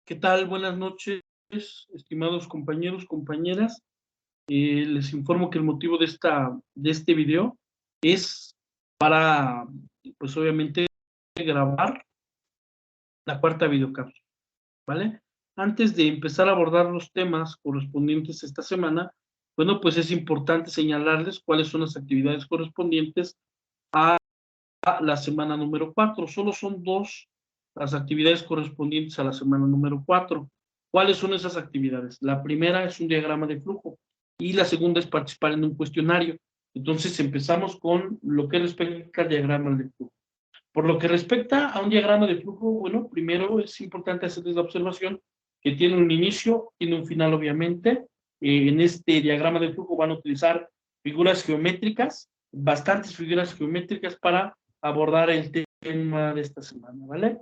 ¿Qué tal? Buenas noches, estimados compañeros, compañeras. Les informo que el motivo de este video es para, pues obviamente, grabar la cuarta videocápsula, ¿vale? Antes de empezar a abordar los temas correspondientes esta semana, bueno, pues es importante señalarles cuáles son las actividades correspondientes a la semana número 4. Solo son dos las actividades correspondientes a la semana número 4. ¿Cuáles son esas actividades? La primera es un diagrama de flujo y la segunda es participar en un cuestionario. Entonces empezamos con lo que respecta al diagrama de flujo. Por lo que respecta a un diagrama de flujo, bueno, primero es importante hacerles la observación que tiene un inicio, tiene un final obviamente. En este diagrama de flujo van a utilizar figuras geométricas, bastantes figuras geométricas para abordar el tema de esta semana, ¿vale?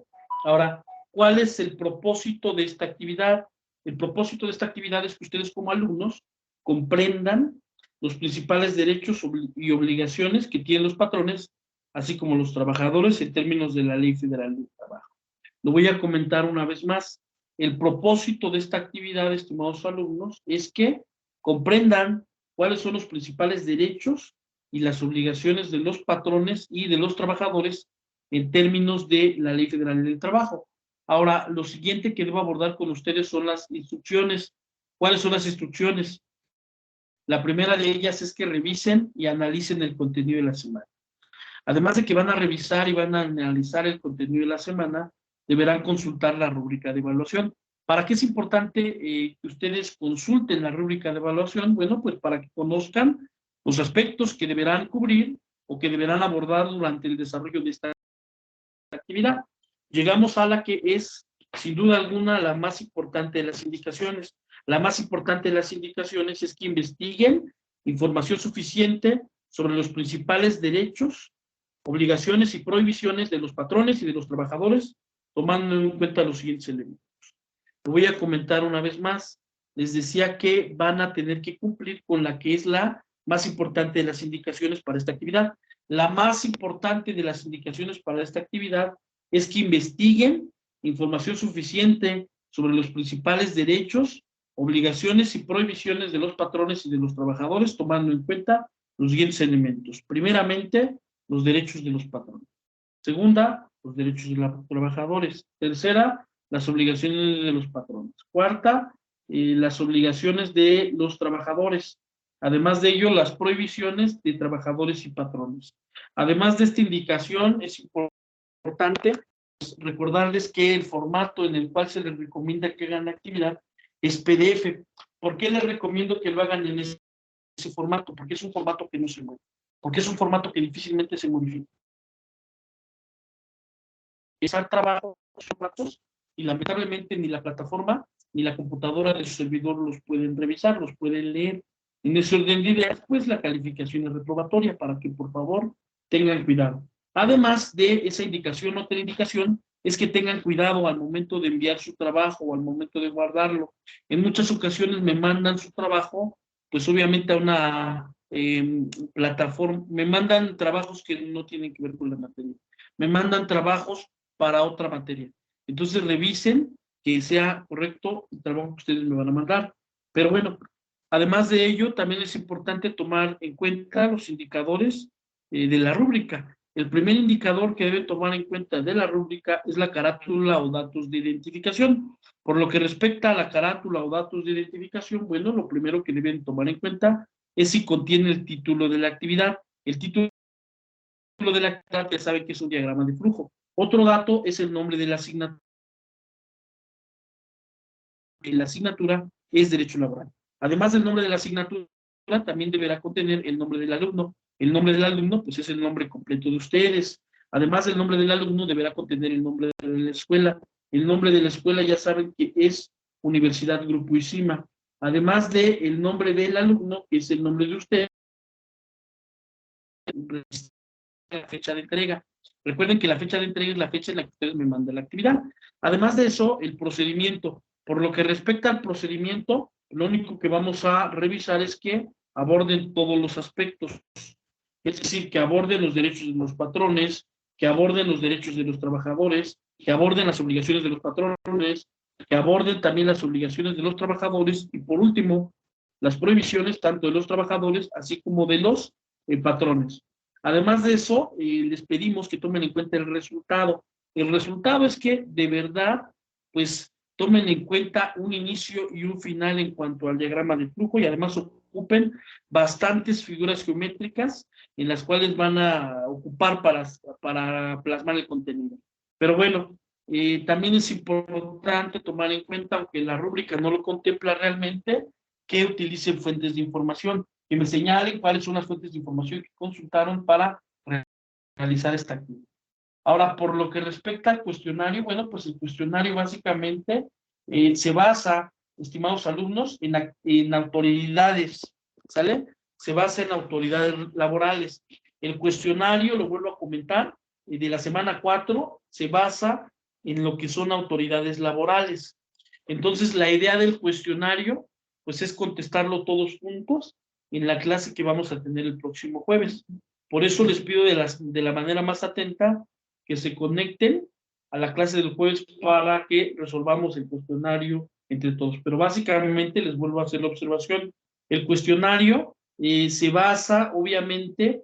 Ahora, ¿cuál es el propósito de esta actividad? El propósito de esta actividad es que ustedes como alumnos comprendan los principales derechos y obligaciones que tienen los patrones, así como los trabajadores en términos de la Ley Federal del Trabajo. Lo voy a comentar una vez más. El propósito de esta actividad, estimados alumnos, es que comprendan cuáles son los principales derechos y las obligaciones de los patrones y de los trabajadores en términos de la Ley Federal del Trabajo. Ahora, lo siguiente que debo abordar con ustedes son las instrucciones. ¿Cuáles son las instrucciones? La primera de ellas es que revisen y analicen el contenido de la semana. Además de que van a revisar y van a analizar el contenido de la semana, deberán consultar la rúbrica de evaluación. ¿Para qué es importante que ustedes consulten la rúbrica de evaluación? Bueno, pues para que conozcan los aspectos que deberán cubrir o que deberán abordar durante el desarrollo de esta actividad. Llegamos a la que es, sin duda alguna, la más importante de las indicaciones. La más importante de las indicaciones es que investiguen información suficiente sobre los principales derechos, obligaciones y prohibiciones de los patrones y de los trabajadores, tomando en cuenta los siguientes elementos. Lo voy a comentar una vez más. Les decía que van a tener que cumplir con la que es la más importante de las indicaciones para esta actividad. La más importante de las indicaciones para esta actividad es que investiguen información suficiente sobre los principales derechos, obligaciones y prohibiciones de los patrones y de los trabajadores, tomando en cuenta los siguientes elementos. Primeramente, los derechos de los patrones. Segunda, los derechos de los trabajadores. Tercera, las obligaciones de los patrones. Cuarta, las obligaciones de los trabajadores. Además de ello, las prohibiciones de trabajadores y patrones. Además de esta indicación, es importante recordarles que el formato en el cual se les recomienda que hagan la actividad es PDF. ¿Por qué les recomiendo que lo hagan en ese formato? Porque es un formato que no se mueve. Porque es un formato que difícilmente se modifica. Empezar trabajo formatos y lamentablemente ni la plataforma ni la computadora de su servidor los pueden revisar, los pueden leer. En ese orden de ideas, pues la calificación es reprobatoria para que por favor tengan cuidado. Además de esa indicación, otra indicación es que tengan cuidado al momento de enviar su trabajo o al momento de guardarlo. En muchas ocasiones me mandan su trabajo, pues obviamente a una plataforma, me mandan trabajos que no tienen que ver con la materia. Me mandan trabajos para otra materia. Entonces revisen que sea correcto el trabajo que ustedes me van a mandar. Pero bueno, además de ello, también es importante tomar en cuenta los indicadores de la rúbrica. El primer indicador que deben tomar en cuenta de la rúbrica es la carátula o datos de identificación. Por lo que respecta a la carátula o datos de identificación, bueno, lo primero que deben tomar en cuenta es si contiene el título de la actividad. El título de la actividad ya saben que es un diagrama de flujo. Otro dato es el nombre de la asignatura. La asignatura es Derecho Laboral. Además del nombre de la asignatura, también deberá contener el nombre del alumno. El nombre del alumno, pues es el nombre completo de ustedes. Además del nombre del alumno, deberá contener el nombre de la escuela. El nombre de la escuela ya saben que es Universidad Grupo ISIMA. Además del nombre del alumno, que es el nombre de usted, la fecha de entrega. Recuerden que la fecha de entrega es la fecha en la que ustedes me mandan la actividad. Además de eso, el procedimiento. Por lo que respecta al procedimiento, lo único que vamos a revisar es que aborden todos los aspectos. Es decir, que aborden los derechos de los patrones, que aborden los derechos de los trabajadores, que aborden las obligaciones de los patrones, que aborden también las obligaciones de los trabajadores y, por último, las prohibiciones tanto de los trabajadores así como de los patrones. Además de eso, les pedimos que tomen en cuenta el resultado. El resultado es que, de verdad, pues tomen en cuenta un inicio y un final en cuanto al diagrama de flujo y además ocupen bastantes figuras geométricas en las cuales van a ocupar para plasmar el contenido. Pero bueno, también es importante tomar en cuenta, aunque la rúbrica no lo contempla realmente, que utilicen fuentes de información, que me señalen cuáles son las fuentes de información que consultaron para realizar esta actividad. Ahora, por lo que respecta al cuestionario, bueno, pues el cuestionario básicamente se basa, estimados alumnos, en autoridades, ¿sale? Se basa en autoridades laborales. El cuestionario, lo vuelvo a comentar, de la semana 4, se basa en lo que son autoridades laborales. Entonces, la idea del cuestionario, pues es contestarlo todos juntos en la clase que vamos a tener el próximo jueves. Por eso les pido de la manera más atenta que se conecten a la clase del jueves para que resolvamos el cuestionario entre todos. Pero básicamente les vuelvo a hacer la observación. El cuestionario se basa, obviamente,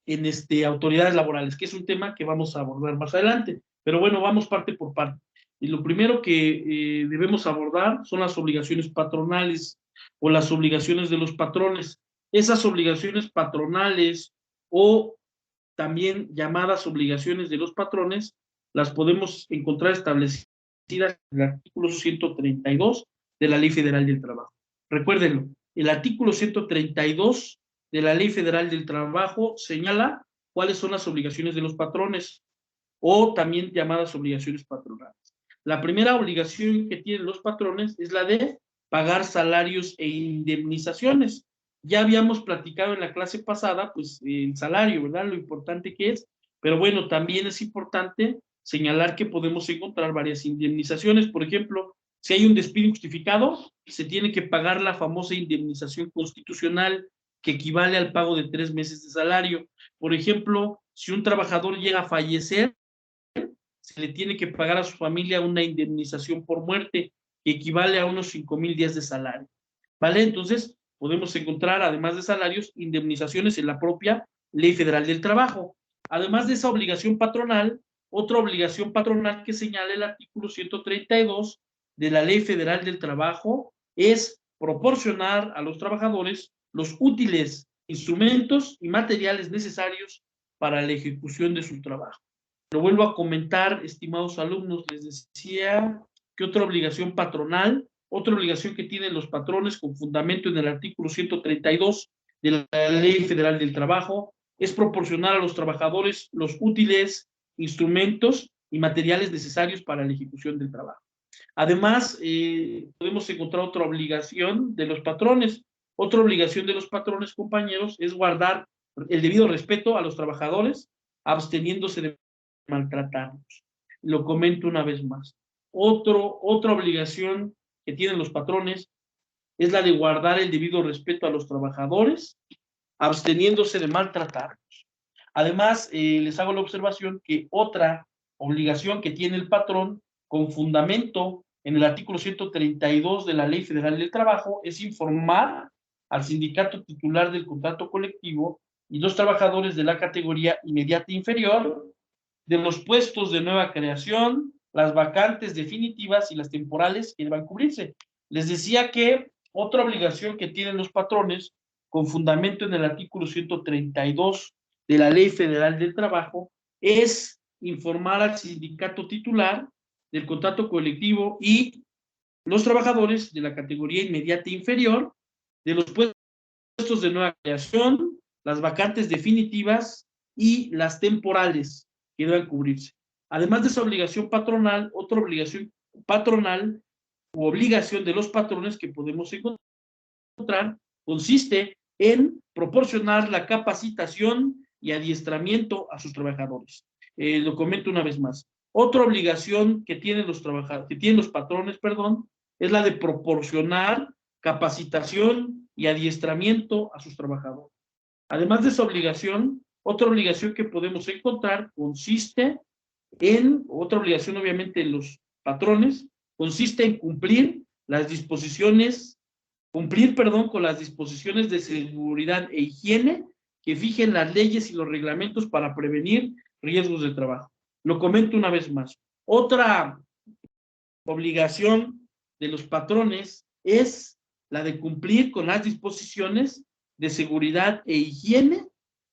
en autoridades laborales, que es un tema que vamos a abordar más adelante. Pero bueno, vamos parte por parte. Y lo primero que debemos abordar son las obligaciones patronales o las obligaciones de los patrones. Esas obligaciones patronales o también llamadas obligaciones de los patrones, las podemos encontrar establecidas en el artículo 132 de la Ley Federal del Trabajo. Recuérdenlo, el artículo 132 de la Ley Federal del Trabajo señala cuáles son las obligaciones de los patrones o también llamadas obligaciones patronales. La primera obligación que tienen los patrones es la de pagar salarios e indemnizaciones. Ya habíamos platicado en la clase pasada, pues, el salario, ¿verdad? Lo importante que es, pero bueno, también es importante señalar que podemos encontrar varias indemnizaciones. Por ejemplo, si hay un despido injustificado, se tiene que pagar la famosa indemnización constitucional, que equivale al pago de 3 meses de salario. Por ejemplo, si un trabajador llega a fallecer, se le tiene que pagar a su familia una indemnización por muerte, que equivale a unos 5,000 días de salario. ¿Vale? Entonces, podemos encontrar, además de salarios, indemnizaciones en la propia Ley Federal del Trabajo. Además de esa obligación patronal, otra obligación patronal que señala el artículo 132 de la Ley Federal del Trabajo es proporcionar a los trabajadores los útiles, instrumentos y materiales necesarios para la ejecución de su trabajo. Lo vuelvo a comentar, estimados alumnos, les decía que otra obligación patronal, otra obligación que tienen los patrones con fundamento en el artículo 132 de la Ley Federal del Trabajo es proporcionar a los trabajadores los útiles, instrumentos y materiales necesarios para la ejecución del trabajo. Además, podemos encontrar otra obligación de los patrones. Otra obligación de los patrones, compañeros, es guardar el debido respeto a los trabajadores, absteniéndose de maltratarlos. Lo comento una vez más. Otra obligación que tienen los patrones es la de guardar el debido respeto a los trabajadores, absteniéndose de maltratarlos. Además, les hago la observación que otra obligación que tiene el patrón, con fundamento en el artículo 132 de la Ley Federal del Trabajo, es informar al sindicato titular del contrato colectivo y los trabajadores de la categoría inmediata inferior de los puestos de nueva creación, las vacantes definitivas y las temporales que deban cubrirse. Les decía que otra obligación que tienen los patrones, con fundamento en el artículo 132 de la Ley Federal del Trabajo, es informar al sindicato titular del contrato colectivo y los trabajadores de la categoría inmediata inferior de los puestos de nueva creación, las vacantes definitivas y las temporales que deban cubrirse. Además de esa obligación patronal, otra obligación patronal u obligación de los patrones que podemos encontrar consiste en proporcionar la capacitación y adiestramiento a sus trabajadores. Lo comento una vez más. Otra obligación que tienen los patrones, es la de proporcionar capacitación y adiestramiento a sus trabajadores. Además de esa obligación, otra obligación que podemos encontrar consiste en, otra obligación obviamente patrones consiste en cumplir con las disposiciones de seguridad e higiene que fijen las leyes y los reglamentos para prevenir riesgos de trabajo. Lo comento una vez más. Otra obligación de los patrones es la de cumplir con las disposiciones de seguridad e higiene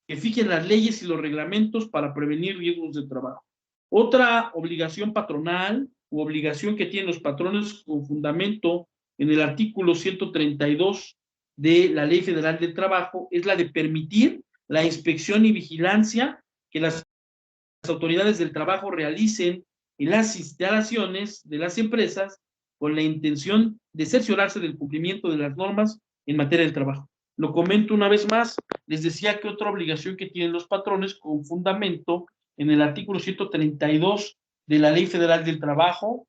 que fijen las leyes y los reglamentos para prevenir riesgos de trabajo. Otra obligación patronal u obligación que tienen los patrones con fundamento en el artículo 132 de la Ley Federal del Trabajo es la de permitir la inspección y vigilancia que las autoridades del trabajo realicen en las instalaciones de las empresas con la intención de cerciorarse del cumplimiento de las normas en materia del trabajo. Lo comento una vez más, les decía que otra obligación que tienen los patrones con fundamento en el artículo 132 de la Ley Federal del Trabajo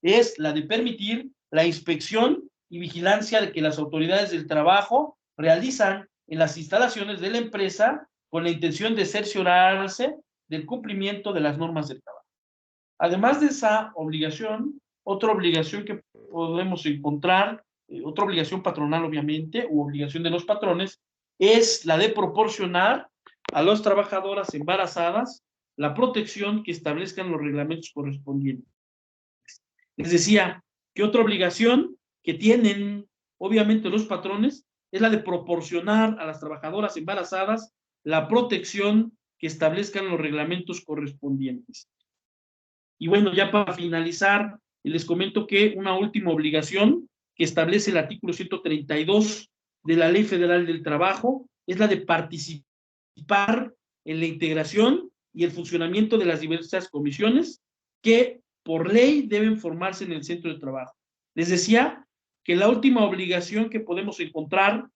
es la de permitir la inspección y vigilancia de que las autoridades del trabajo realizan en las instalaciones de la empresa con la intención de cerciorarse del cumplimiento de las normas del trabajo. Además de esa obligación, otra obligación que podemos encontrar, otra obligación patronal obviamente, u obligación de los patrones, es la de proporcionar a las trabajadoras embarazadas la protección que establezcan los reglamentos correspondientes. Les decía que otra obligación que tienen obviamente los patrones es la de proporcionar a las trabajadoras embarazadas la protección que establezcan los reglamentos correspondientes. Y bueno, ya para finalizar, les comento que una última obligación que establece el artículo 132 de la Ley Federal del Trabajo es la de participar en la integración y el funcionamiento de las diversas comisiones que por ley deben formarse en el centro de trabajo. Les decía que la última obligación que podemos encontrar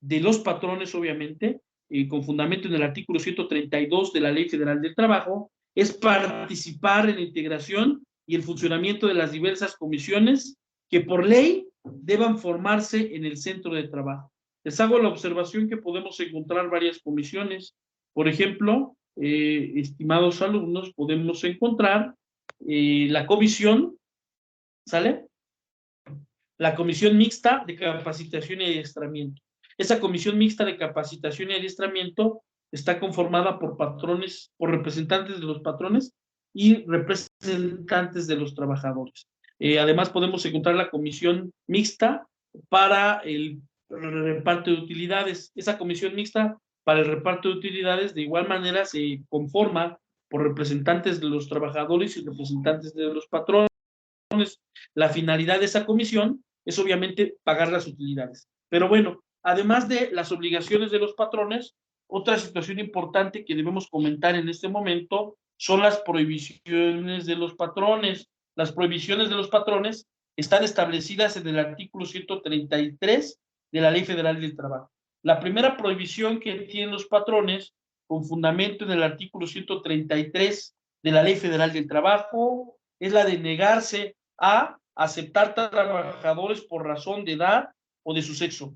de los patrones, obviamente, con fundamento en el artículo 132 de la Ley Federal del Trabajo, es participar en la integración y el funcionamiento de las diversas comisiones que por ley deban formarse en el centro de trabajo. Les hago la observación que podemos encontrar varias comisiones. Por ejemplo, estimados alumnos, podemos encontrar la comisión, ¿sale? La comisión mixta de capacitación y adiestramiento. Esa comisión mixta de capacitación y adiestramiento está conformada por patrones, por representantes de los patrones y representantes de los trabajadores. Además, podemos encontrar la comisión mixta para el reparto de utilidades. Esa comisión mixta para el reparto de utilidades, de igual manera, se conforma por representantes de los trabajadores y representantes de los patrones. La finalidad de esa comisión es obviamente pagar las utilidades. Pero bueno, además de las obligaciones de los patrones, otra situación importante que debemos comentar en este momento son las prohibiciones de los patrones. Las prohibiciones de los patrones están establecidas en el artículo 133 de la Ley Federal del Trabajo. La primera prohibición que tienen los patrones, con fundamento en el artículo 133 de la Ley Federal del Trabajo, es la de negarse a aceptar trabajadores por razón de edad o de su sexo.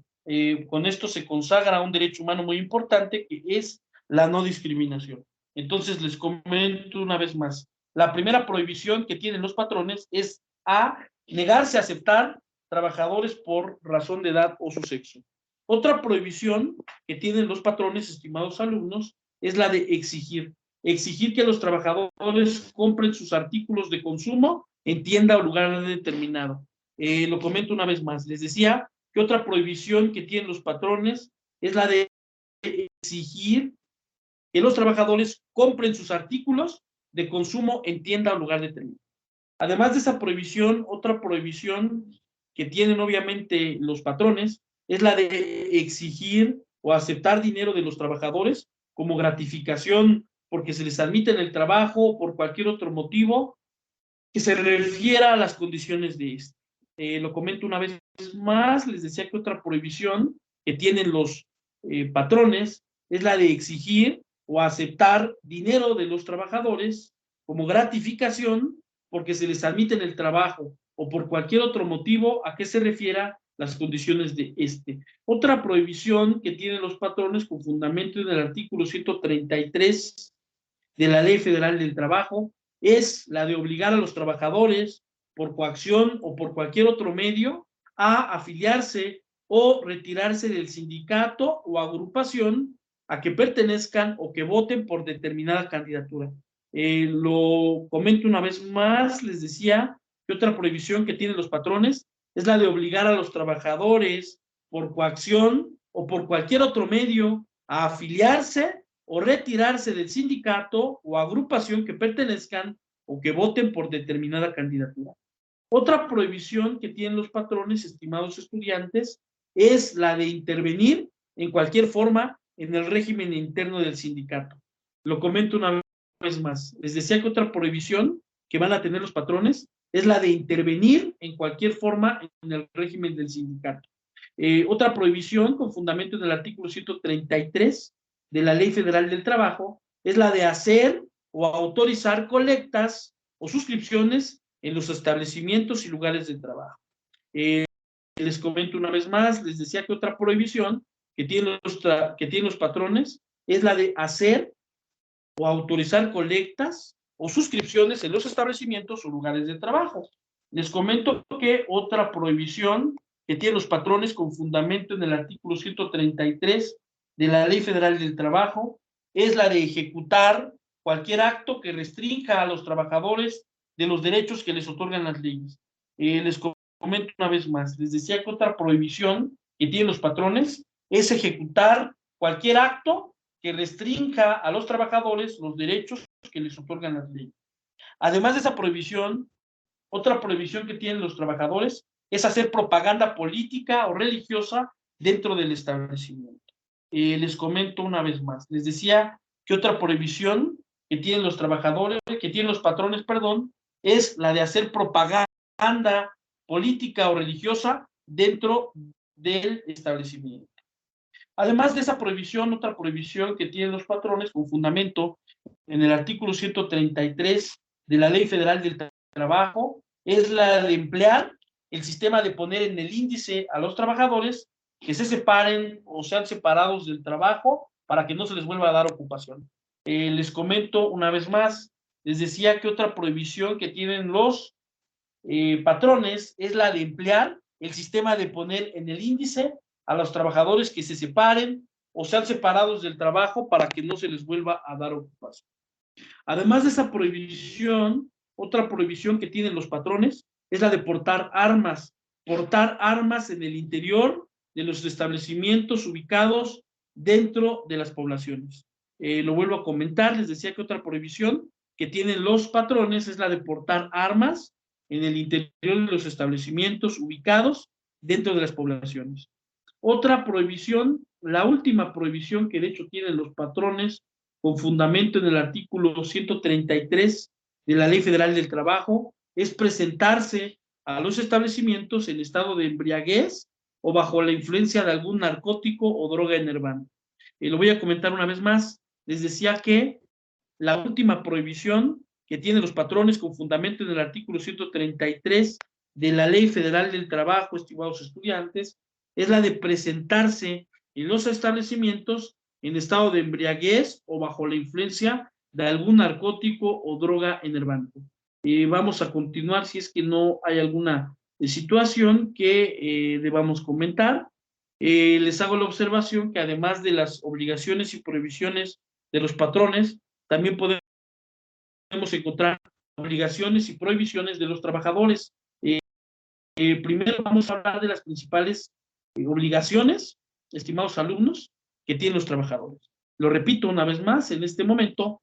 Con esto se consagra un derecho humano muy importante que es la no discriminación. Entonces les comento una vez más. La primera prohibición que tienen los patrones es a negarse a aceptar trabajadores por razón de edad o su sexo. Otra prohibición que tienen los patrones, estimados alumnos, es la de exigir. Exigir que los trabajadores compren sus artículos de consumo en tienda o lugar determinado. Lo comento una vez más. Les decía que otra prohibición que tienen los patrones es la de exigir que los trabajadores compren sus artículos de consumo en tienda o lugar determinado. Además de esa prohibición, otra prohibición que tienen obviamente los patrones es la de exigir o aceptar dinero de los trabajadores como gratificación porque se les admite en el trabajo o por cualquier otro motivo que se refiera a las condiciones de este. Lo comento una vez más, les decía que otra prohibición que tienen los patrones es la de exigir o aceptar dinero de los trabajadores como gratificación porque se les admite en el trabajo o por cualquier otro motivo a que se refiera las condiciones de este. Otra prohibición que tienen los patrones con fundamento en el artículo 133 de la Ley Federal del Trabajo es la de obligar a los trabajadores por coacción o por cualquier otro medio a afiliarse o retirarse del sindicato o agrupación a que pertenezcan o que voten por determinada candidatura. Lo comento una vez más, les decía que otra prohibición que tienen los patrones es la de obligar a los trabajadores por coacción o por cualquier otro medio a afiliarse o retirarse del sindicato o agrupación que pertenezcan o que voten por determinada candidatura. Otra prohibición que tienen los patrones, estimados estudiantes, es la de intervenir en cualquier forma en el régimen interno del sindicato. Lo comento una vez más. Les decía que otra prohibición que van a tener los patrones es la de intervenir en cualquier forma en el régimen del sindicato. Otra prohibición con fundamento en el artículo 133 de la Ley Federal del Trabajo es la de hacer o autorizar colectas o suscripciones en los establecimientos y lugares de trabajo. Les comento una vez más, les decía que otra prohibición que tienen los patrones es la de hacer o autorizar colectas o suscripciones en los establecimientos o lugares de trabajo. Les comento que otra prohibición que tienen los patrones con fundamento en el artículo 133 de la Ley Federal del Trabajo es la de ejecutar cualquier acto que restrinja a los trabajadores de los derechos que les otorgan las leyes. Les comento una vez más, les decía que otra prohibición que tienen los patrones es ejecutar cualquier acto que restrinja a los trabajadores los derechos que les otorgan las leyes. Además de esa prohibición, otra prohibición que tienen los trabajadores es hacer propaganda política o religiosa dentro del establecimiento. Les comento una vez más, les decía que otra prohibición que tienen los trabajadores, que tienen los patrones, perdón, es la de hacer propaganda política o religiosa dentro del establecimiento. Además de esa prohibición, otra prohibición que tienen los patrones con fundamento en el artículo 133 de la Ley Federal del Trabajo es la de emplear el sistema de poner en el índice a los trabajadores que se separen o sean separados del trabajo para que no se les vuelva a dar ocupación. Les comento una vez más, les decía que otra prohibición que tienen los patrones es la de emplear el sistema de poner en el índice a los trabajadores que se separen o sean separados del trabajo para que no se les vuelva a dar ocupación. Además de esa prohibición, otra prohibición que tienen los patrones es la de portar armas en el interior de los establecimientos ubicados dentro de las poblaciones. Lo vuelvo a comentar, les decía que otra prohibición que tienen los patrones es la de portar armas en el interior de los establecimientos ubicados dentro de las poblaciones. Otra prohibición, la última prohibición que de hecho tienen los patrones con fundamento en el artículo 133 de la Ley Federal del Trabajo, es presentarse a los establecimientos en estado de embriaguez o bajo la influencia de algún narcótico o droga enervante. Lo voy a comentar una vez más. Les decía que la última prohibición que tienen los patrones con fundamento en el artículo 133 de la Ley Federal del Trabajo, estimados estudiantes, es la de presentarse en los establecimientos en estado de embriaguez o bajo la influencia de algún narcótico o droga enervante. Vamos a continuar si es que no hay alguna situación que debamos comentar. Les hago la observación que además de las obligaciones y prohibiciones de los patrones, también podemos encontrar obligaciones y prohibiciones de los trabajadores. Primero vamos a hablar de las principales obligaciones, estimados alumnos, que tienen los trabajadores. Lo repito una vez más, en este momento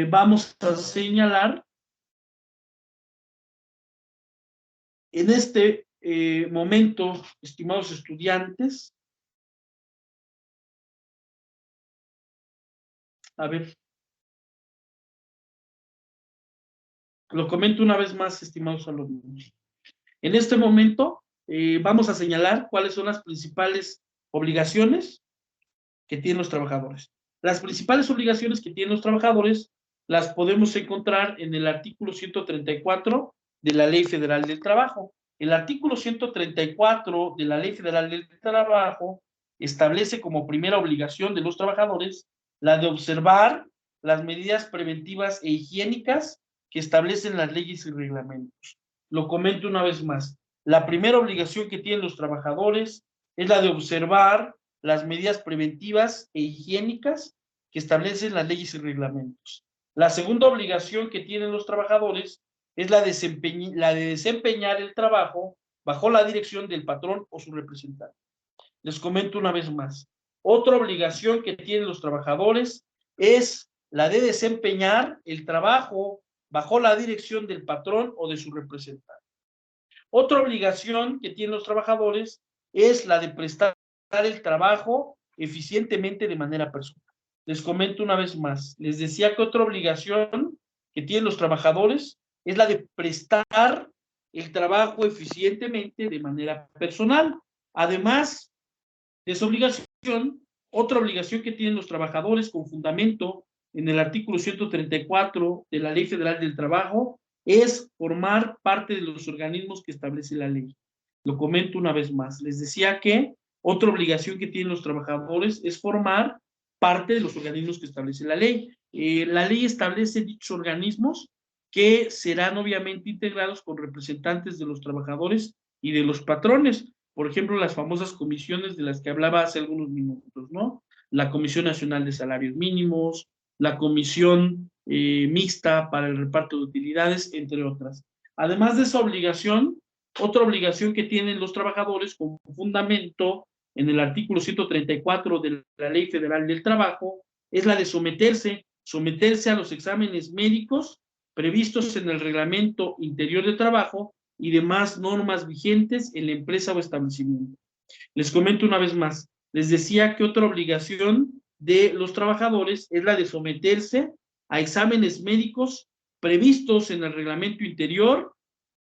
vamos a señalar en este momento, estimados estudiantes, a ver, lo comento una vez más, estimados alumnos. En este momento vamos a señalar cuáles son las principales obligaciones que tienen los trabajadores. Las principales obligaciones que tienen los trabajadores las podemos encontrar en el artículo 134 de la Ley Federal del Trabajo. El artículo 134 de la Ley Federal del Trabajo establece como primera obligación de los trabajadores la de observar las medidas preventivas e higiénicas que establecen las leyes y reglamentos. Lo comento una vez más. La primera obligación que tienen los trabajadores es la de observar las medidas preventivas e higiénicas que establecen las leyes y reglamentos. La segunda obligación que tienen los trabajadores es la de desempeñar el trabajo bajo la dirección del patrón o su representante. Les comento una vez más. Otra obligación que tienen los trabajadores es la de desempeñar el trabajo bajo la dirección del patrón o de su representante. Otra obligación que tienen los trabajadores es la de prestar el trabajo eficientemente de manera personal. Les comento una vez más. Les decía que otra obligación que tienen los trabajadores es la de prestar el trabajo eficientemente de manera personal. Además de esa obligación, otra obligación que tienen los trabajadores con fundamento en el artículo 134 de la Ley Federal del Trabajo es formar parte de los organismos que establece la ley. Lo comento una vez más. Les decía que otra obligación que tienen los trabajadores es formar parte de los organismos que establece la ley. La ley establece dichos organismos que serán obviamente integrados con representantes de los trabajadores y de los patrones. Por ejemplo, las famosas comisiones de las que hablaba hace algunos minutos, ¿no? La Comisión Nacional de Salarios Mínimos, la Comisión Mixta para el Reparto de Utilidades, entre otras. Además de esa obligación, otra obligación que tienen los trabajadores con fundamento en el artículo 134 de la Ley Federal del Trabajo es la de someterse a los exámenes médicos previstos en el Reglamento Interior de Trabajo y demás normas vigentes en la empresa o establecimiento. Les comento una vez más, les decía que otra obligación de los trabajadores es la de someterse a exámenes médicos previstos en el Reglamento Interior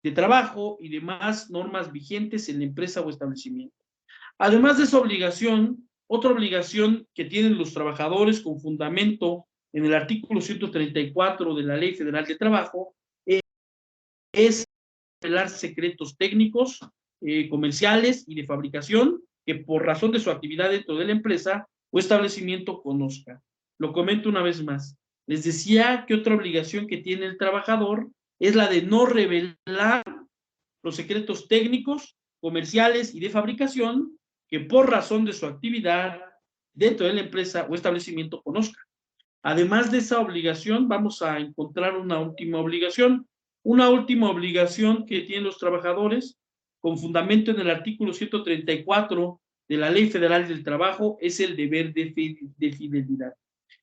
de Trabajo y demás normas vigentes en la empresa o establecimiento. Además de esa obligación, otra obligación que tienen los trabajadores con fundamento en el artículo 134 de la Ley Federal de Trabajo es revelar secretos técnicos, comerciales y de fabricación que por razón de su actividad dentro de la empresa o establecimiento conozca. Lo comento una vez más. Les decía que otra obligación que tiene el trabajador es la de no revelar los secretos técnicos, comerciales y de fabricación que por razón de su actividad dentro de la empresa o establecimiento conozca. Además de esa obligación, vamos a encontrar una última obligación. Una última obligación que tienen los trabajadores, con fundamento en el artículo 134 de la Ley Federal del Trabajo, es el deber de fidelidad.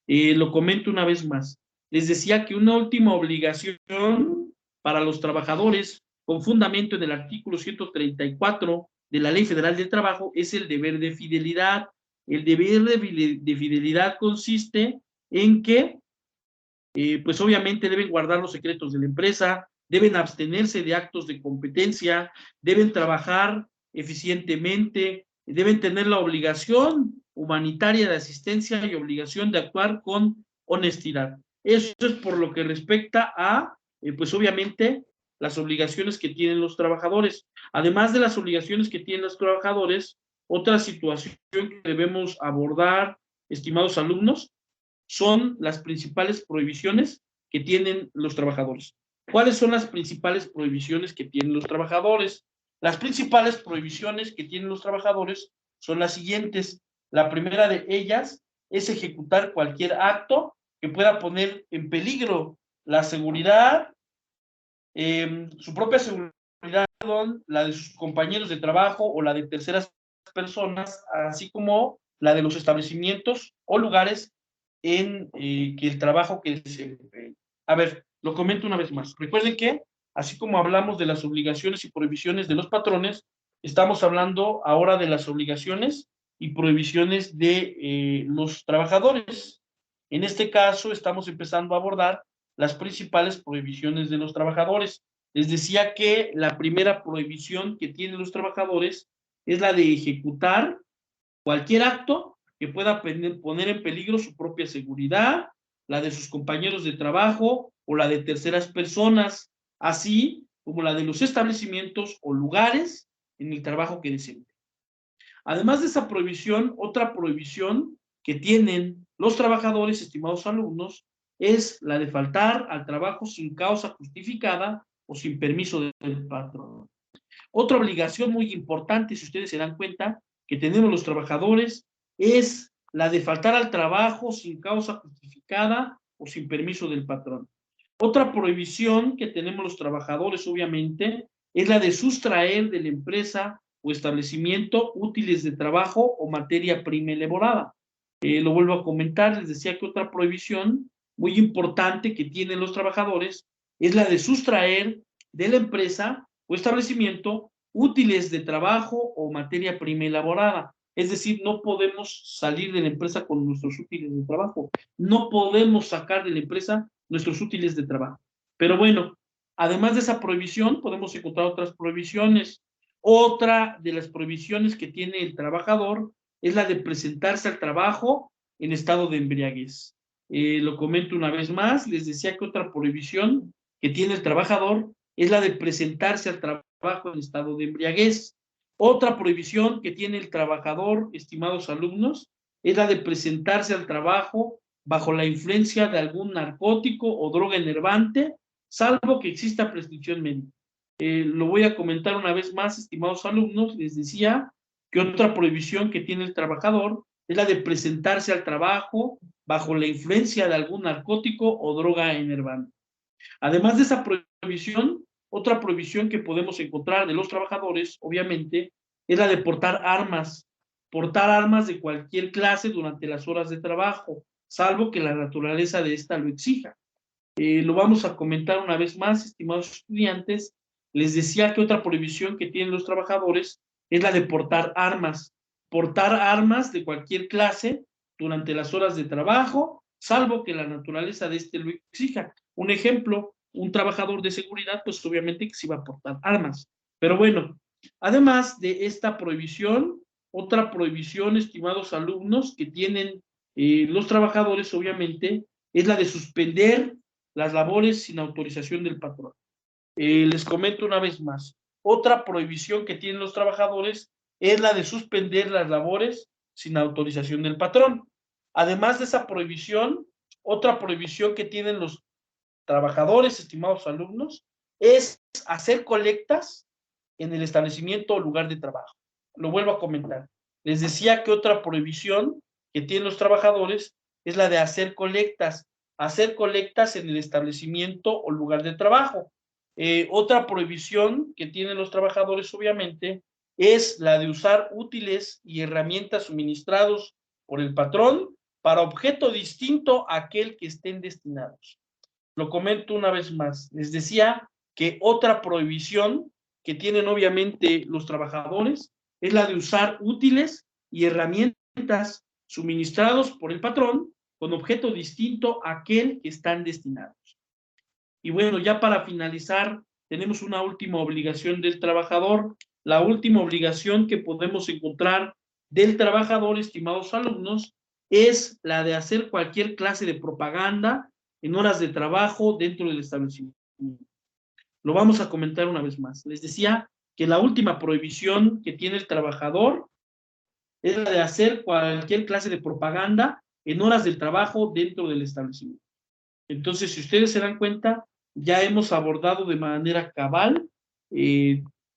Lo comento una vez más. Les decía que una última obligación para los trabajadores, con fundamento en el artículo 134 de la Ley Federal del Trabajo, es el deber de fidelidad. El deber de fidelidad consiste en que, pues obviamente deben guardar los secretos de la empresa, deben abstenerse de actos de competencia, deben trabajar eficientemente, deben tener la obligación humanitaria de asistencia y obligación de actuar con honestidad. Eso es por lo que respecta a, pues obviamente, las obligaciones que tienen los trabajadores. Además de las obligaciones que tienen los trabajadores, otra situación que debemos abordar, estimados alumnos, son las principales prohibiciones que tienen los trabajadores. ¿Cuáles son las principales prohibiciones que tienen los trabajadores? Las principales prohibiciones que tienen los trabajadores son las siguientes. La primera de ellas es ejecutar cualquier acto que pueda poner en peligro la seguridad, su propia seguridad, la de sus compañeros de trabajo o la de terceras personas, así como la de los establecimientos o lugares en que el trabajo que se... A ver, lo comento una vez más. Recuerden que, así como hablamos de las obligaciones y prohibiciones de los patrones, estamos hablando ahora de las obligaciones y prohibiciones de los trabajadores. En este caso, estamos empezando a abordar las principales prohibiciones de los trabajadores. Les decía que la primera prohibición que tienen los trabajadores es la de ejecutar cualquier acto que pueda poner en peligro su propia seguridad, la de sus compañeros de trabajo o la de terceras personas, así como la de los establecimientos o lugares en el trabajo que desempeñan. Además de esa prohibición, otra prohibición que tienen los trabajadores, estimados alumnos, es la de faltar al trabajo sin causa justificada o sin permiso del patrón. Otra obligación muy importante, si ustedes se dan cuenta, que tenemos los trabajadores, es la de faltar al trabajo sin causa justificada o sin permiso del patrón. Otra prohibición que tenemos los trabajadores, obviamente, es la de sustraer de la empresa o establecimiento útiles de trabajo o materia prima elaborada. Lo vuelvo a comentar, les decía que otra prohibición muy importante que tienen los trabajadores es la de sustraer de la empresa o establecimiento útiles de trabajo o materia prima elaborada. Es decir, no podemos salir de la empresa con nuestros útiles de trabajo. No podemos sacar de la empresa nuestros útiles de trabajo. Pero bueno, además de esa prohibición, podemos encontrar otras prohibiciones. Otra de las prohibiciones que tiene el trabajador es la de presentarse al trabajo en estado de embriaguez. Lo comento una vez más, les decía que otra prohibición que tiene el trabajador es la de presentarse al trabajo en estado de embriaguez. Otra prohibición que tiene el trabajador, estimados alumnos, es la de presentarse al trabajo bajo la influencia de algún narcótico o droga enervante, salvo que exista prescripción médica. Lo voy a comentar una vez más, estimados alumnos, les decía que otra prohibición que tiene el trabajador es la de presentarse al trabajo bajo la influencia de algún narcótico o droga enervante. Además de esa prohibición, otra prohibición que podemos encontrar de los trabajadores, obviamente, es la de portar armas de cualquier clase durante las horas de trabajo, salvo que la naturaleza de esta lo exija. Lo vamos a comentar una vez más, estimados estudiantes. Les decía que otra prohibición que tienen los trabajadores es la de portar armas de cualquier clase durante las horas de trabajo, salvo que la naturaleza de este lo exija. Un ejemplo, un trabajador de seguridad, pues obviamente que se va a portar armas. Pero bueno, además de esta prohibición, otra prohibición, estimados alumnos, que tienen los trabajadores, obviamente, es la de suspender las labores sin autorización del patrón. Les comento una vez más. Otra prohibición que tienen los trabajadores es la de suspender las labores sin autorización del patrón. Además de esa prohibición, otra prohibición que tienen los trabajadores, estimados alumnos, es hacer colectas en el establecimiento o lugar de trabajo. Lo vuelvo a comentar. Les decía que otra prohibición que tienen los trabajadores es la de hacer colectas en el establecimiento o lugar de trabajo. Otra prohibición que tienen los trabajadores, obviamente, es la de usar útiles y herramientas suministrados por el patrón para objeto distinto a aquel que estén destinados. Lo comento una vez más. Les decía que otra prohibición que tienen obviamente los trabajadores es la de usar útiles y herramientas suministrados por el patrón con objeto distinto a aquel que están destinados. Y bueno, ya para finalizar, tenemos una última obligación del trabajador. La última obligación que podemos encontrar del trabajador, estimados alumnos, es la de hacer cualquier clase de propaganda en horas de trabajo dentro del establecimiento. Lo vamos a comentar una vez más. Les decía que la última prohibición que tiene el trabajador es la de hacer cualquier clase de propaganda en horas del trabajo dentro del establecimiento. Entonces, si ustedes se dan cuenta, ya hemos abordado de manera cabal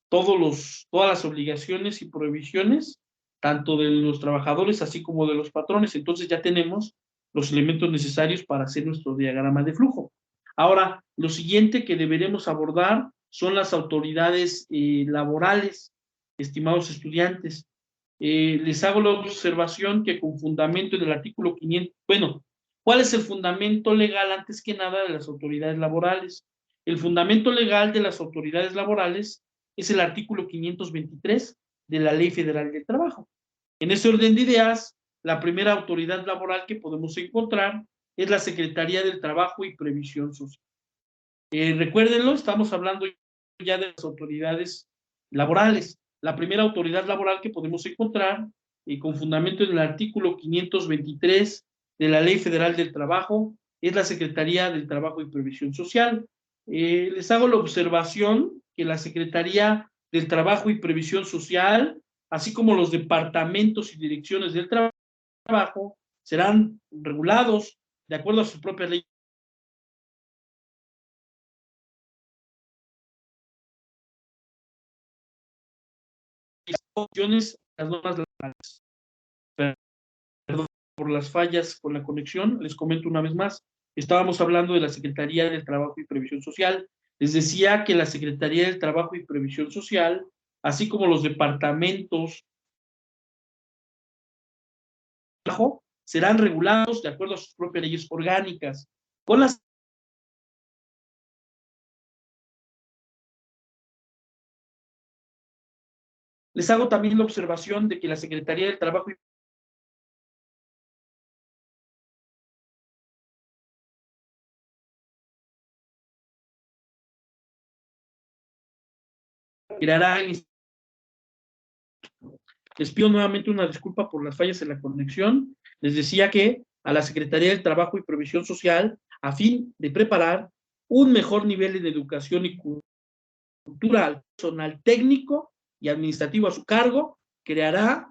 todas las obligaciones y prohibiciones, tanto de los trabajadores así como de los patrones. Entonces ya tenemos los elementos necesarios para hacer nuestro diagrama de flujo. Ahora, lo siguiente que deberemos abordar son las autoridades laborales, estimados estudiantes. Les hago la observación que con fundamento en el artículo 500, bueno, ¿cuál es el fundamento legal antes que nada de las autoridades laborales? El fundamento legal de las autoridades laborales es el artículo 523 de la Ley Federal del Trabajo. En ese orden de ideas, la primera autoridad laboral que podemos encontrar es la Secretaría del Trabajo y Previsión Social. Recuérdenlo, estamos hablando ya de las autoridades laborales. La primera autoridad laboral que podemos encontrar, con fundamento en el artículo 523 de la Ley Federal del Trabajo, es la Secretaría del Trabajo y Previsión Social. Les hago la observación que la Secretaría del Trabajo y Previsión Social, así como los departamentos y direcciones del trabajo, serán regulados de acuerdo a sus propias leyes las normas laborales. Perdón por las fallas con la conexión, les comento una vez más. Estábamos hablando de la Secretaría del Trabajo y Previsión Social. Les decía que la Secretaría del Trabajo y Previsión Social, así como los departamentos de trabajo, serán regulados de acuerdo a sus propias leyes orgánicas. Con las Les hago también la observación de que la Secretaría del Trabajo creará el... Les pido nuevamente una disculpa por las fallas en la conexión. Les decía que a la Secretaría del Trabajo y Previsión Social, a fin de preparar un mejor nivel de educación y cultural, personal técnico y administrativo a su cargo, creará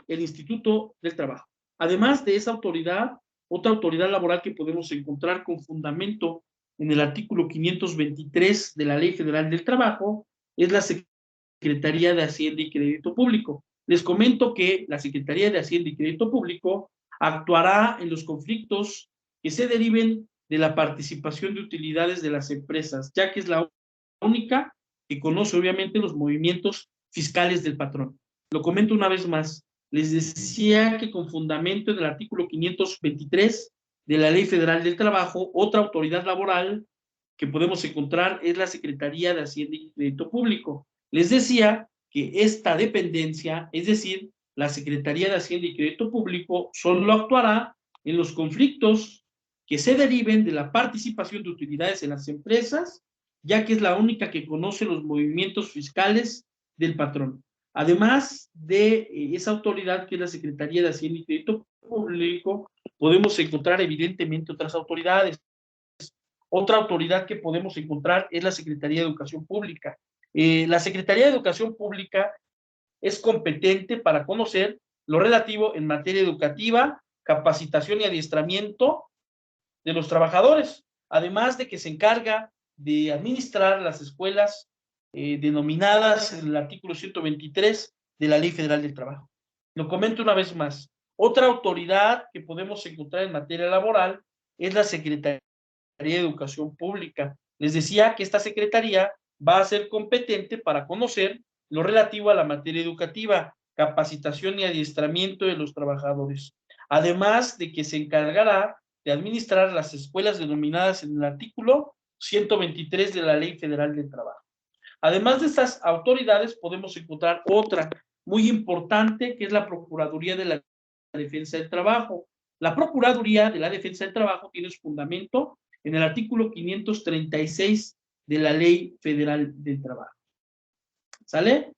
el Instituto del Trabajo. Además de esa autoridad, otra autoridad laboral que podemos encontrar con fundamento en el artículo 523 de la Ley Federal del Trabajo es la Secretaría de Hacienda y Crédito Público. Les comento que la Secretaría de Hacienda y Crédito Público actuará en los conflictos que se deriven de la participación de utilidades de las empresas, ya que es la única que conoce obviamente los movimientos fiscales del patrón. Lo comento una vez más. Les decía que con fundamento en el artículo 523 de la Ley Federal del Trabajo, otra autoridad laboral que podemos encontrar es la Secretaría de Hacienda y Crédito Público. Les decía que esta dependencia, es decir, la Secretaría de Hacienda y Crédito Público, solo actuará en los conflictos que se deriven de la participación de utilidades en las empresas, ya que es la única que conoce los movimientos fiscales del patrón. Además de esa autoridad que es la Secretaría de Hacienda y Crédito Público, podemos encontrar evidentemente otras autoridades. Otra autoridad que podemos encontrar es la Secretaría de Educación Pública. La Secretaría de Educación Pública es competente para conocer lo relativo en materia educativa, capacitación y adiestramiento de los trabajadores, además de que se encarga de administrar las escuelas denominadas en el artículo 123 de la Ley Federal del Trabajo. Lo comento una vez más. Otra autoridad que podemos encontrar en materia laboral es la Secretaría de Educación Pública. Les decía que esta secretaría va a ser competente para conocer lo relativo a la materia educativa, capacitación y adiestramiento de los trabajadores, además de que se encargará de administrar las escuelas denominadas en el artículo 123 de la Ley Federal del Trabajo. Además de estas autoridades, podemos encontrar otra muy importante, que es la Procuraduría de la Defensa del Trabajo. La Procuraduría de la Defensa del Trabajo tiene su fundamento en el artículo 536 de la Ley Federal del Trabajo. ¿Sale?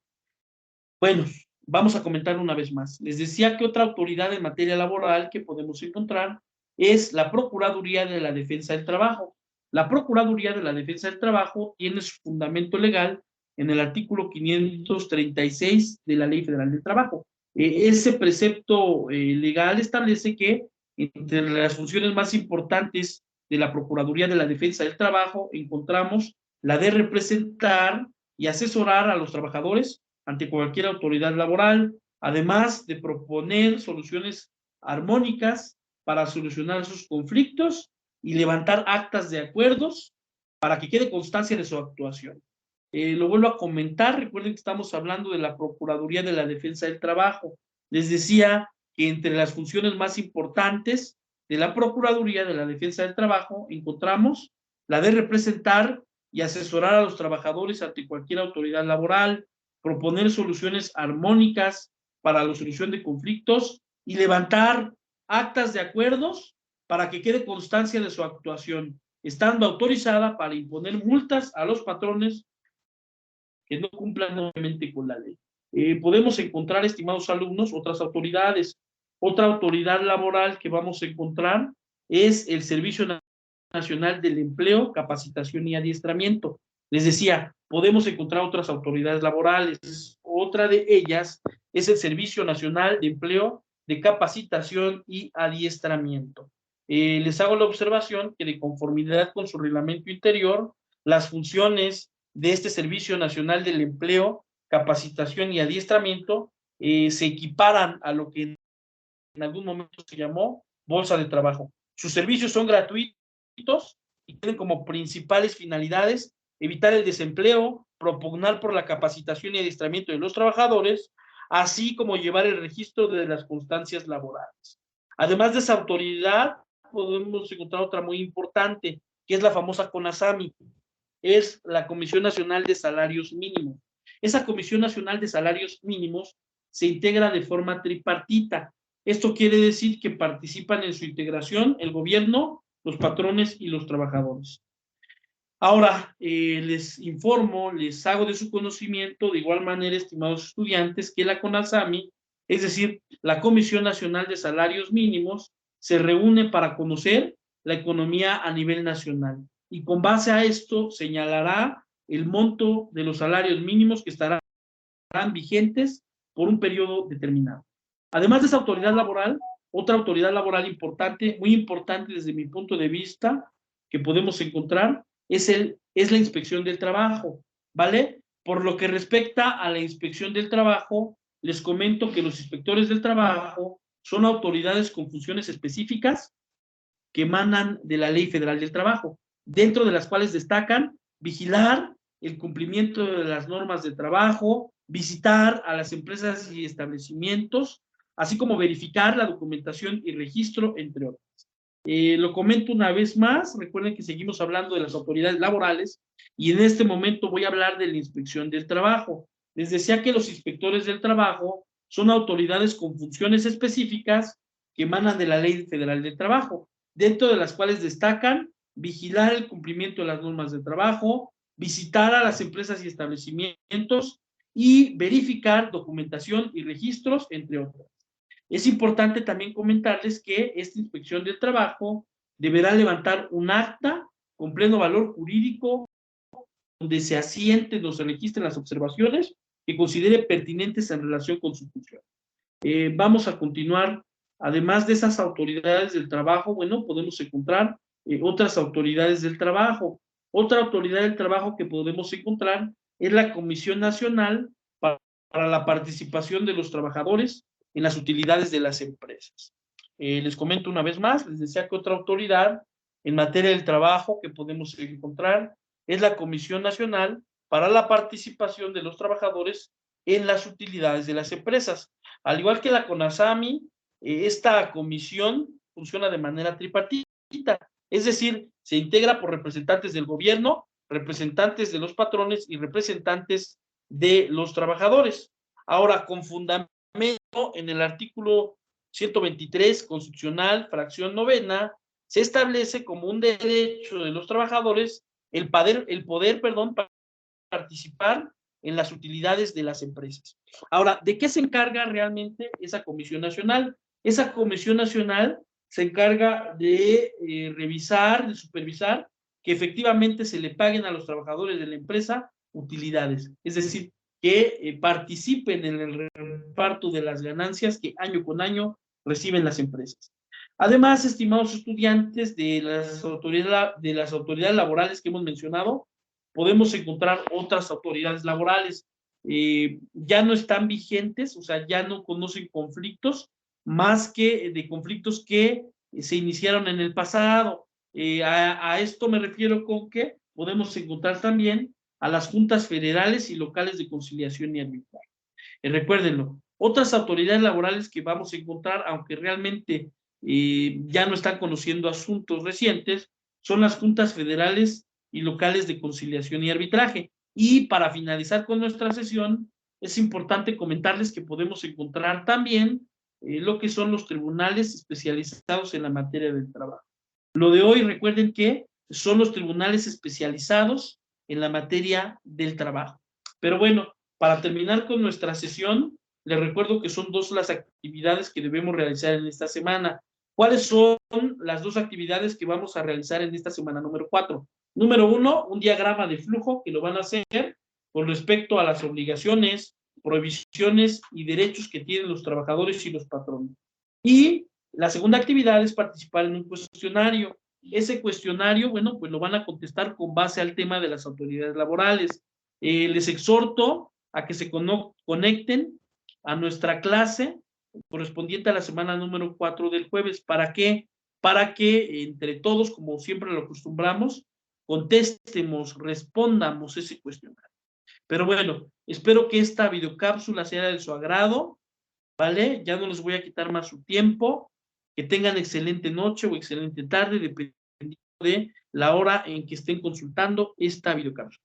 Bueno, vamos a comentar una vez más. Les decía que otra autoridad en materia laboral que podemos encontrar es la Procuraduría de la Defensa del Trabajo. La Procuraduría de la Defensa del Trabajo tiene su fundamento legal en el artículo 536 de la Ley Federal del Trabajo. Ese precepto legal establece que entre las funciones más importantes de la Procuraduría de la Defensa del Trabajo encontramos la de representar y asesorar a los trabajadores ante cualquier autoridad laboral, además de proponer soluciones armónicas para solucionar sus conflictos y levantar actas de acuerdos para que quede constancia de su actuación. Lo vuelvo a comentar, recuerden que estamos hablando de la Procuraduría de la Defensa del Trabajo. Les decía que entre las funciones más importantes de la Procuraduría de la Defensa del Trabajo encontramos la de representar y asesorar a los trabajadores ante cualquier autoridad laboral, proponer soluciones armónicas para la solución de conflictos y levantar actas de acuerdos para que quede constancia de su actuación, estando autorizada para imponer multas a los patrones que no cumplan obviamente con la ley. Podemos encontrar, estimados alumnos, otras autoridades. Otra autoridad laboral que vamos a encontrar es el Servicio Nacional del Empleo, Capacitación y Adiestramiento. Les decía, podemos encontrar otras autoridades laborales. Otra de ellas es el Servicio Nacional de Empleo, de Capacitación y Adiestramiento. Les hago la observación que de conformidad con su reglamento interior, las funciones de este Servicio Nacional del Empleo, capacitación y adiestramiento se equiparan a lo que en algún momento se llamó bolsa de trabajo. Sus servicios son gratuitos y tienen como principales finalidades evitar el desempleo, propugnar por la capacitación y adiestramiento de los trabajadores, así como llevar el registro de las constancias laborales. Además de esa autoridad, podemos encontrar otra muy importante, que es la famosa CONASAMI, es la Comisión Nacional de Salarios Mínimos. Esa Comisión Nacional de Salarios Mínimos se integra de forma tripartita. Esto quiere decir que participan en su integración el gobierno, los patrones y los trabajadores. Ahora, les informo, les hago de su conocimiento, de igual manera, estimados estudiantes, que la CONASAMI, es decir, la Comisión Nacional de Salarios Mínimos, se reúne para conocer la economía a nivel nacional y con base a esto señalará el monto de los salarios mínimos que estarán vigentes por un periodo determinado. Además de esa autoridad laboral, otra autoridad laboral importante, muy importante desde mi punto de vista, que podemos encontrar, es la inspección del trabajo, ¿vale? Por lo que respecta a la inspección del trabajo, les comento que los inspectores del trabajo son autoridades con funciones específicas que emanan de la Ley Federal del Trabajo, dentro de las cuales destacan vigilar el cumplimiento de las normas de trabajo, visitar a las empresas y establecimientos, así como verificar la documentación y registro, entre otras. Lo comento una vez más, recuerden que seguimos hablando de las autoridades laborales y en este momento voy a hablar de la inspección del trabajo. Les decía que los inspectores del trabajo son autoridades con funciones específicas que emanan de la Ley Federal del Trabajo, dentro de las cuales destacan vigilar el cumplimiento de las normas de trabajo, visitar a las empresas y establecimientos y verificar documentación y registros, entre otras. Es importante también comentarles que esta inspección del trabajo deberá levantar un acta con pleno valor jurídico donde se asienten o se registren las observaciones que considere pertinentes en relación con su función. Vamos a continuar. Además de esas autoridades del trabajo, bueno, podemos encontrar otras autoridades del trabajo. Otra autoridad del trabajo que podemos encontrar es la Comisión Nacional para la Participación de los Trabajadores en las Utilidades de las Empresas. Les comento una vez más, les decía que otra autoridad en materia del trabajo que podemos encontrar es la Comisión Nacional para la Participación de los Trabajadores en las Utilidades de las Empresas. Al igual que la CONASAMI, esta comisión funciona de manera tripartita, es decir, se integra por representantes del gobierno, representantes de los patrones y representantes de los trabajadores. Ahora, con fundamento en el artículo 123 constitucional, fracción novena, se establece como un derecho de los trabajadores el poder participar en las utilidades de las empresas. Ahora, ¿de qué se encarga realmente esa Comisión Nacional? Esa Comisión Nacional se encarga de revisar, de supervisar que efectivamente se le paguen a los trabajadores de la empresa utilidades, es decir, que participen en el reparto de las ganancias que año con año reciben las empresas. Además, estimados estudiantes, de las autoridades laborales que hemos mencionado, podemos encontrar otras autoridades laborales. Ya no están vigentes, o sea, ya no conocen conflictos, más que de conflictos que se iniciaron en el pasado. A esto me refiero con que podemos encontrar también a las juntas federales y locales de conciliación y arbitraje. Recuérdenlo, otras autoridades laborales que vamos a encontrar, aunque realmente ya no están conociendo asuntos recientes, son las juntas federales y locales de conciliación y arbitraje. Y para finalizar con nuestra sesión, es importante comentarles que podemos encontrar también lo que son los tribunales especializados en la materia del trabajo. Lo de hoy, recuerden que son los tribunales especializados en la materia del trabajo. Pero bueno, para terminar con nuestra sesión, les recuerdo que son dos las actividades que debemos realizar en esta semana. ¿Cuáles son las dos actividades que vamos a realizar en esta semana número 4? Número 1, un diagrama de flujo que lo van a hacer con respecto a las obligaciones, prohibiciones y derechos que tienen los trabajadores y los patrones. Y la segunda actividad es participar en un cuestionario. Ese cuestionario, bueno, pues lo van a contestar con base al tema de las autoridades laborales. Les exhorto a que se conecten a nuestra clase correspondiente a la semana número 4 del jueves. ¿Para qué? Para que entre todos, como siempre lo acostumbramos, contestemos, respondamos ese cuestionario. Pero bueno, espero que esta videocápsula sea de su agrado, ¿vale? Ya no les voy a quitar más su tiempo. Que tengan excelente noche o excelente tarde, dependiendo de la hora en que estén consultando esta videocápsula.